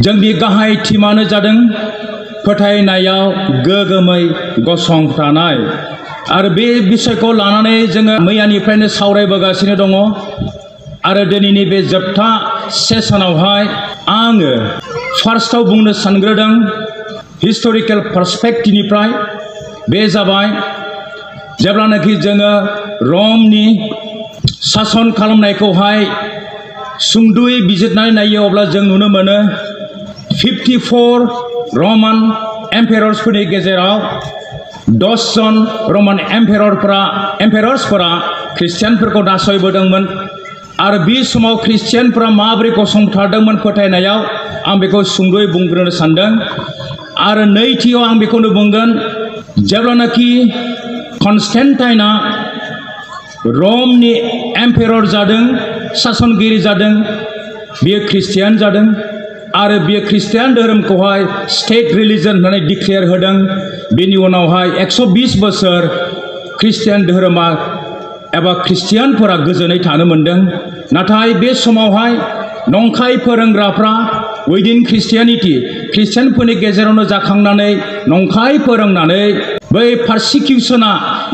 जोंनि गाहाय थीमानो जादों फोथायनायाव गोगोमै गसंथानाय आरो बे बिषयखौ लानानै जोङो मैयानिफ्रायनो सावरायबोगासिनो दङ आरो दिनैनि बे जोबथा सेसनावहाय आङो फार्स्टआव बुंनो सानग्रोदों हिस्टोरिकेल पार्सपेक्टिभनिफ्राय बे जाबाय जेब्लानाखि जोङो रमनि सासन खालामनायखौहाय सुंदुयै बिजिरनानै नायो अब्ला जों नुनो मोनो 54 रमान एम्पेरर्सफोरनि गेजेराव 10 जन रमान एम्पेरर्सफोरा ख्रिस्टियानफोरखौ नासयबोदोंमोन आरो बे समाव ख्रिस्टियानफोरा माबोरै गसंथादोंमोन फोथायनायाव आं बेखौ सुंद'यै बुंग्रोनो सानदों आरो नैथियाव आं बेखौनो बुंगोन जेब्लानाखि कनस्टेन्टाइनआ रमनि एम्पेरर जादों सासनगिरि जादों बियो ख्रिस्टियान जादों आरो बियो ख्रिस्टियान धोरोमखौहाय स्टेट रिलिजन होननानै डिक्लेयार होदों बेनि उनावहाय 120 बोसोर ख्रिस्टियान धोरोमा एबा ख्रिस्टियानफोरा गोजोनै थानो मोनदों नाथाय बे समावहाय नंखाय फोरोंग्राफ्रा उइदिन ख्रिस्टियानिटि ख्रिस्टियानफोरनि गेजेरावनो जाखांनानै नंखाय फोरोंनानै बै पारसिकिउसना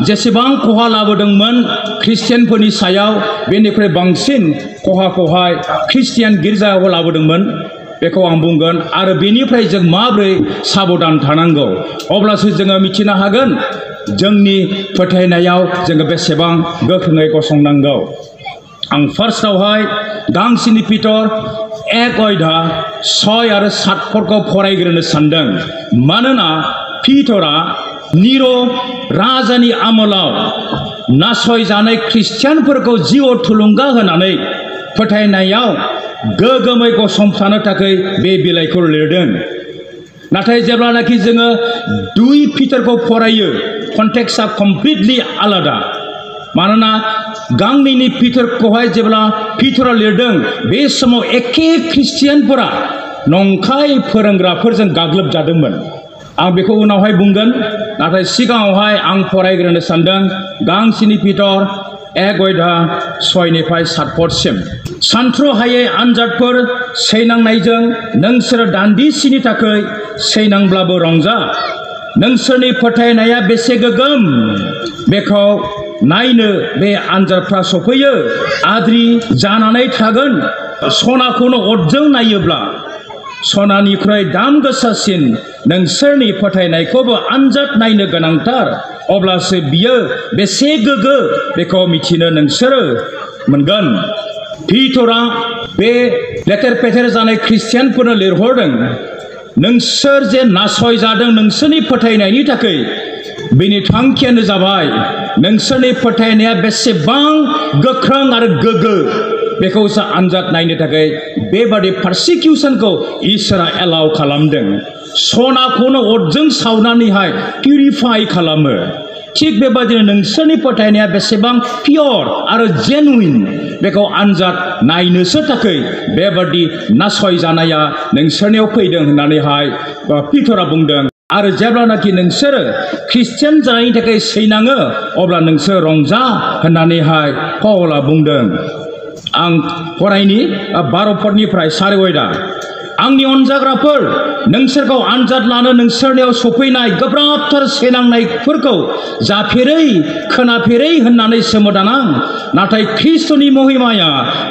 जेसेबां खहा लाबोदोंमोन ख्रिस्टियानफोरनि सायाव बेनिफ्राय बांसिन खहाखौहाय ख्रिस्टियान गिर्जायाव लाबोदोंमोन बेखौ आं बुंगोन आरो बेनिफ्राय जों माबोरै साबधान थानांगौ अब्लासो जोङो मिथिनो हागोन जोंनि फोथायनायाव जोङो बेसेबां गोख्रोङै गसंनांगौ आं फार्स्टआवहाय गांसेनि पिटर 1 अध्याय 6 आरो 7 फरायग्रोनो सानदों मानोना पिटरा निर' राजानि आमोलाव नासयजानाय ख्रिस्टियानफोरखौ जिउआव थुलुंगा होनानै फोथायनायाव गोगोमै गसंथानो थाखाय बे बिलाइखौ लिरदों नाथाय जेब्लानाखि जोङो 2 पिटारखौ फरायो कन्टेक्सआ कमप्लिटलि आलादा मानोना गांनैनि पिटारखौहाय जेब्ला पिटरा लिरदों बे समाव एखे ख्रिस्टियानफोरा नंखाय फोरोंग्राफोरजों गाग्लोबजादोंमोन आं बेखौ उनावहाय बुंगोन नाथाय सिगाङावहाय आं फरायग्रोनो सानदों गांसेनि पिटर 1 अध्याय 6 7 पदसिम सानथ्र'हायै आनजादफोर सैनांनायजों नोंसोर दान्दिसेनि थाखाय सैनांब्लाबो रंजा नोंसोरनि फोथायनाया बेसे गोगोम बेखौ नायनो बे आनजादफ्रा सफैयो आद्रि जानानै थागोन सनाखौनो अरजों नायोब्ला सनानिख्रुइ दाम गोसासिन नोंसोरनि फोथायनायखौबो आनजाद नायनो गोनांथार अब्लासो बियो बेसे गोगो बेखौ मिथिनो नोंसोरो मोनगोन पिटरा बे लेथेर फेथेर जानाय ख्रिस्टियानफोरनो लिरहरदों नोंसोर जे नासय जादों नोंसोरनि फोथायनायनि थाखाय बेनि थांखियानो जाबाय नोंसोरनि फोथायनाया बेसेबां गोख्रों आरो गोगो बेखौसो आनजाद नायनो थाखाय बेबादि पारसिकिउसनखौ इसोरा एलाउ खालामदों सनाखौनो अरजों सावनानैहाय पिउरिफाइ खालामो थिग बेबादिनो नोंसोरनि फोथायनाया बेसेबां पियर आरो जेनुइन बेखौ आनजाद नायनोसो थाखाय बेबादि नासय जानाया नोंसोरनियाव फैदों होननानैहाय पिटरा बुंदों आरो जेब्लानाखि नोंसोरो ख्रिस्टियान जानायनि थाखाय सैनाङो अब्ला नोंसोर रंजा होननानैहाय पाउला बुंदों आं फरायनि 12 पदनिफ्राय 4 आंनि अनजाग्राफोर नोंसोरखौ आनजाद लानो नोंसोरनियाव सफैनाय गोब्राबथार सैनांनायफोरखौ जाफेरै खोनाफेरै होननानै सोमोदानां नाथाय ख्रिस्ट'नि महिमाया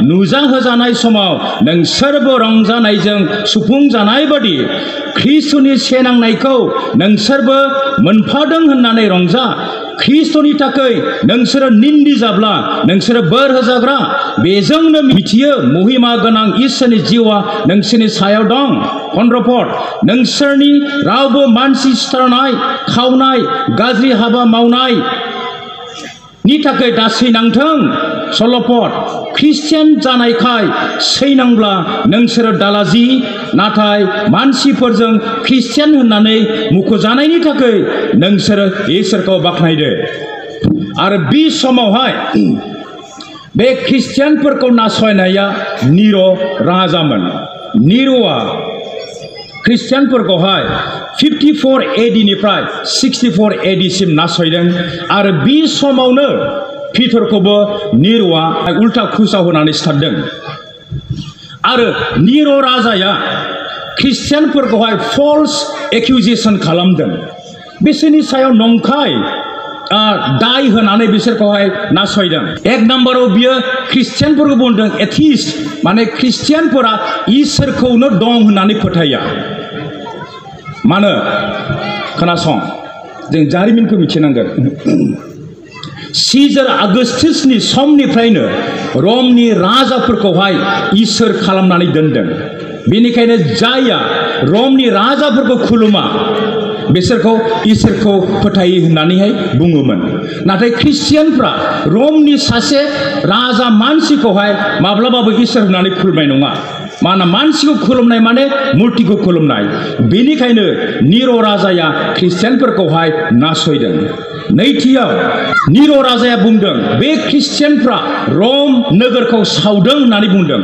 नुजाहोजानाय समाव नोंसोरबो रंजानायजों सुफुंजानाय बादि ख्रिस्ट'नि सैनांनायखौ नोंसोरबो मोनफादों होननानै रंजा ख्रिस्ट'नि थाखाय नोंसोरो निन्दि जाब्ला नोंसोरो बोर होजाग्रा बेजोंनो मिथियो महिमा गोनां इसोरनि जिउआ नोंसोरनि सायाव दं 15 पद नोंसोरनि रावबो मानसि सिथारनाय खावनाय गाज्रि हाबा मावनाय नि थाखाय दासैनांथों 16 पद ख्रिस्टियान जानायखाय सैनांब्ला नोंसोरो दालाजि नाथाय मानसिफोरजों ख्रिस्टियान होननानै मुख'जानायनि थाखाय नोंसोरो इसोरखौ बाख्नायदो आरो बे समावहाय बे ख्रिस्टियानफोरखौ नासयनाया निर' राजामोन निर'आ ख्रिस्टियानफोरखौहाय 54 AD निफ्राय 64 AD सिम नासयदों आरो बे समावनो पिटरखौबो निर'आ उल्टा क्रुसाव होनानै सिथारदों आरो निर' राजाया ख्रिस्टियानफोरखौहाय फल्स एक्यूजेशन खालामदों बिसोरनि सायाव नंखाय दाय होनानै बिसोरखौहाय नासयदों एक नम्बराव बियो ख्रिस्टियानफोरखौ बुंदों एथिस्ट माने ख्रिस्टियानफोरा इसोरखौनो दं होननानै फोथाया मानो खोनासं जों जारिमिनखौ मिथिनांगोन सीजर आगस्टसनि समनिफ्रायनो रमनि राजाफोरखौहाय इसोर खालामनानै दोनदों बेनिखायनो जायहा रमनि राजाफोरखौ खुलुमा बिसोरखौ इसोरखौ फोथायो होननानैहाय बुङोमोन नाथाय ख्रिस्टियानफ्रा रमनि सासे राजा मानसिखौहाय माब्लाबाबो इसोर होननानै खुलुमनाय नङा मानोना मानसिखौ खुलुमनाय माने मुर्तिखौ खुलुमनाय बेनिखायनो निर' राजाया ख्रिस्टियानफोरखौहाय नासयदों नैथियाव निर' राजाया बुंदों बे ख्रिस्टियानफ्रा रम नोगोरखौ सावदों होननानै बुंदों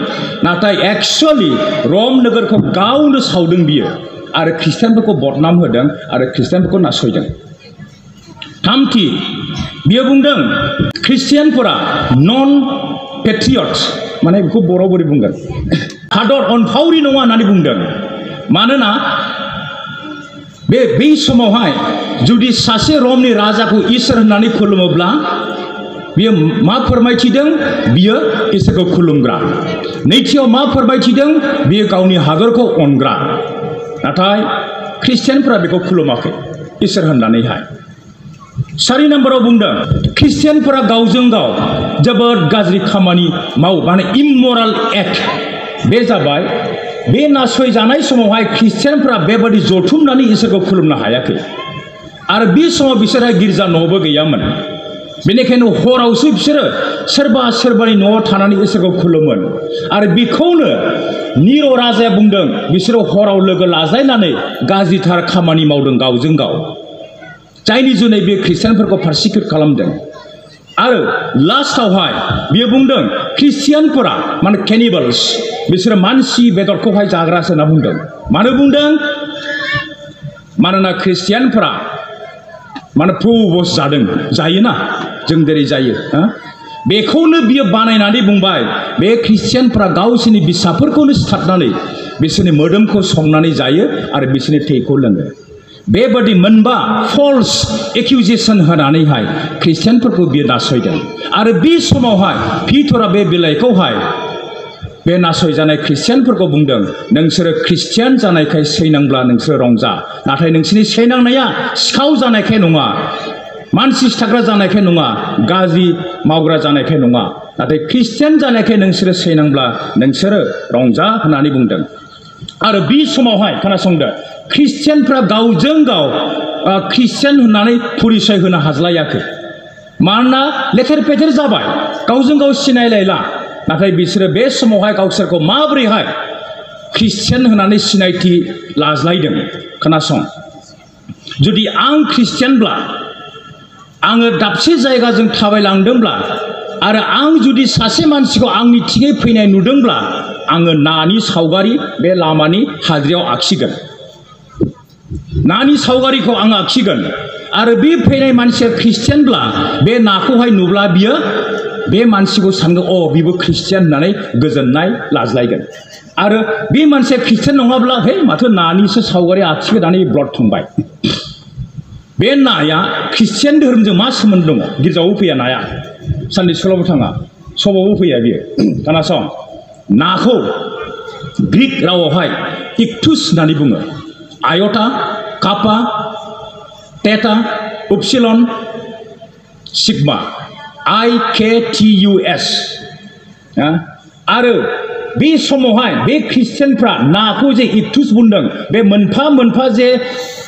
नाथाय एक्चुअलि रम नोगोरखौ गावनो सावदों बियो आरो ख्रिस्टियानफोरखौ बदनाम होदों आरो ख्रिस्टियानफोरखौ नासयदों थामथि बियो बुंदों ख्रिस्टियानफोरा नन पेट्रियट्स माने बेखौ बर'आव बोरै बुंगोन हादर अनफावरि नङा होननानै बुंदों मानोना बै समावहाय जुदि सासे रमनि राजाखौ इसोर होननानै खुलुमोब्ला बियो मा फोरमायथिदों बियो इसोरखौ खुलुमग्रा नैथियाव मा फोरमायथिदों बियो गावनि हादरखौ अनग्रा नाथाय ख्रिस्टियानफोरा बेखौ खुलुमाखै इसोर होननानैहाय 4 नम्बराव बुंदों ख्रिस्टियानफोरा गावजों गाव जोबोद गाज्रि खामानि मावो माने इममराल एक्ट बे जाबाय बे नासयजानाय समावहाय ख्रिस्टियानफोरा बेबादि जथुमनानै इसोरखौ खुलुमनो हायाखै आरो बे समाव बिसोरहा गिर्जा न'बो गैयामोन बेनिखायनो हरावसो बिसोरो सोरबा सोरबानि न'आव थानानै इसोरखौ खुलुमोन आरो बेखौनो निर' राजाया बुंदों बिसोरो हराव लोगो लाज्लायनानै गाज्रिथार खामानि मावदों गावजों गाव जायनि जुनै बे ख्रिस्टियानफोरखौ पारसिकिउट खालामदों आरो लास्टआवहाय बियो बुंदों ख्रिस्टियानफोरा माने केनिबल्स बिसोरो मानसि बेदरखौहाय जाग्रासो होनना बुंदों मानो बुंदों मानोना ख्रिस्टियानफोरा माने प्रभुबस जायोना जों जेरै जायो बेखौनो बियो बानायनानै बुंबाय बे ख्रिस्टियानफोरा गावसोरनि बिसाफोरखौनो सिथारनानै बिसोरनि मोदोमखौ संनानै जायो आरो बिसोरनि थैखौ लोङो बेबादि मोनबा फल्स एक्यूजेशन होनानैहाय ख्रिस्टियानफोरखौ बियो नासयदों आरो बे समावहाय पिटरा बे बिलाइखौहाय बे नासयजानाय ख्रिस्टियानफोरखौ बुंदों नोंसोरो ख्रिस्टियान जानायखाय सैनांब्ला नोंसोरो रंजा नाथाय नोंसोरनि सैनांनाया सिखाव जानायखाय नङा मानसि सिथारग्रा जानायखाय नङा गाज्रि मावग्रा जानायखाय नङा नाथाय ख्रिस्टियान जानायखाय नोंसोरो सैनांब्ला नोंसोरो रंजा होननानै बुंदों आरो बे समावहाय खोनासंदो ख्रिस्टियानफ्रा गावजों गाव ख्रिस्टियान होननानै परिचय होनो हाज्लायाखै मानोना लेथेर फेथेर जाबाय गावजों गाव सिनायलायला नाथाय बिसोरो बे समावहाय गावसोरखौ माबोरैहाय ख्रिस्टियान होननानै सिनायथि लाज्लायदों खोनासं जुदि आं ख्रिस्टियानब्ला आङो दाबसे जायगाजों थाबायलांदोंब्ला आरो आं जुदि सासे मानसिखौ आंनि थिङै फैनाय नुदोंब्ला आङो नानि सावगारि बे लामानि हाद्रियाव आखिगोन नानि सावगारिखौ आं आखिगोन आरो बे फैनाय मानसिया ख्रिस्टियानब्ला बे नाखौहाय नुब्ला बियो बे मानसिखौ सानगोन अ बिबो ख्रिस्टियान होननानै गोजोननाय लाज्लायगोन आरो बे मानसिया ख्रिस्टियान नङाब्ला हे माथो नानिसो सावगारि आखिगोनानै ब्लड थांबाय बे नाया ख्रिस्टियान धोरोमजों मा सोमोन्दो दङ गिर्जायावबो फैया नाया सानडे स्कुलावबो थाङा सबावबो फैया बियो खोनासं नाखौ ग्रीक रावावहाय इक्टुस होननानै बुङो आयता कापा टेटा उपसिलन सिग्मा IKTUS आरो बे समावहाय बे ख्रिस्टियानफ्रा नाखौ जे इक्टुस बुंदों बे मोनफा मोनफा जे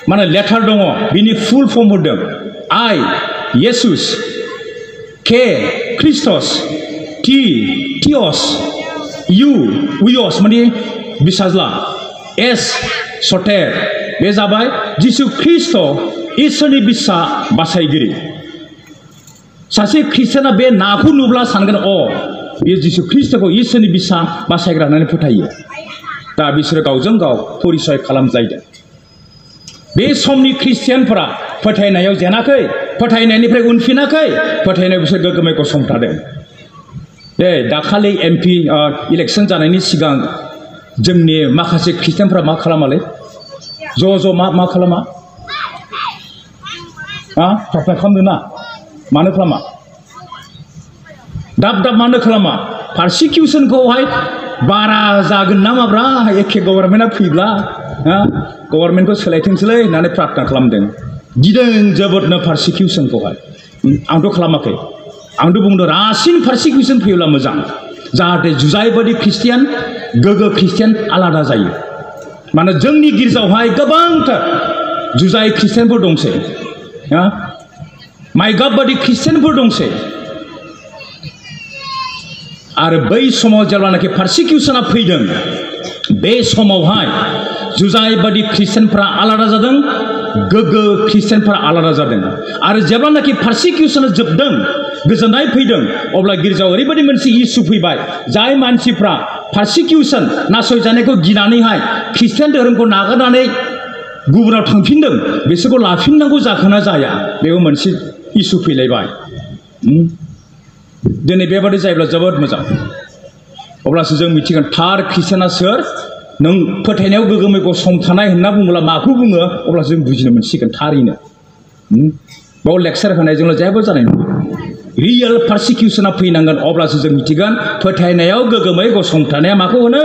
माने लेटार दङ बिनि फुल फर्म होदों I येसुस K ख्रिस्टस T थियस U उयस माने बिसाज्ला S सटेर बे जाबाय जिसु ख्रिस्ट इसोरनि बिसा बासायगिरि सासे ख्रिस्टियाना बे नाखौ नुब्ला सानगोन अ बे जिसु ख्रिस्टखौ इसोरनि बिसा बासायग्रा होननानै फोथायो दा बिसोरो गावजों गाव परिचय खालामजायदों बे समनि ख्रिस्टियानफोरा फोथायनायाव जेनाखै फोथायनायनिफ्राय उनफिनाखै फोथायनायाव बिसोर गोग्गोमै गसंथादों दाखालि MP इलेक्सन जानायनि सिगां जोंनि माखासे ख्रिस्टियानफ्रा मा खालामालै ज' मा खालामा प्रार्थना खालामदों ना मानो खालामा दाब मानो खालामा पारसिकिउसनखौहाय बारा जागोन ना माब्रा एखे गभर्नमेन्टआ फैब्ला गभर्नमेन्टखौ सोलायथोंसैलै होननानै प्रार्थना खालामदों गिदों जोबोदनो पारसिकिउसनखौहाय आंथ' खालामाखै आंथ' बुंदों रासिन पारसिकिउसन फैयोब्ला मोजां जाहाथे जुजाइ बादि ख्रिस्टियान गोगो ख्रिस्टियान आलादा जायो माने जोंनि गिर्जायावहाय गोबांथार जुजाइ ख्रिस्टियानफोर दंसै माइगाब बादि ख्रिस्टियानफोर दंसै आरो बै समाव जेब्लानाखि पारसिकिउसना फैदों बे समावहाय जुजाइ बादि ख्रिस्टियानफ्रा आलादा जादों गोगो ख्रिस्टियानफ्रा आलादा जादों आरो जेब्लानाखि पारसिकिउसना जोबदों गोजोननाय फैदों अब्ला गिर्जायाव ओरैबायदि मोनसे इस्यु फैबाय जाय मानसिफ्रा पारसिकिउसन नासयजानायखौ गिनानैहाय ख्रिस्टियान धोरोमखौ नागारनानै गुबुनाव थांफिनदों बिसोरखौ लाफिननांगौ जाखोना जाया बेबो मोनसे इस्यु फैलायबाय दिनै बेबादि जायोब्ला जोबोद मोजां अब्लासो जों मिथिगोन थार ख्रिस्टियाना सोर नों फोथायनायाव गोगोमै गसंथानाय होनना बुङोब्ला माखौ बुङो अब्लासो जों बुजिनो मोनसिगोन थारैनो बेयाव लेक्सार होनायजोंल' जेबो जानाय नङा रियेल पारसिकिउसना फैनांगोन अब्लासो जों मिथिगोन फोथायनायाव गोगोमै गसंथानाया माखौ होनो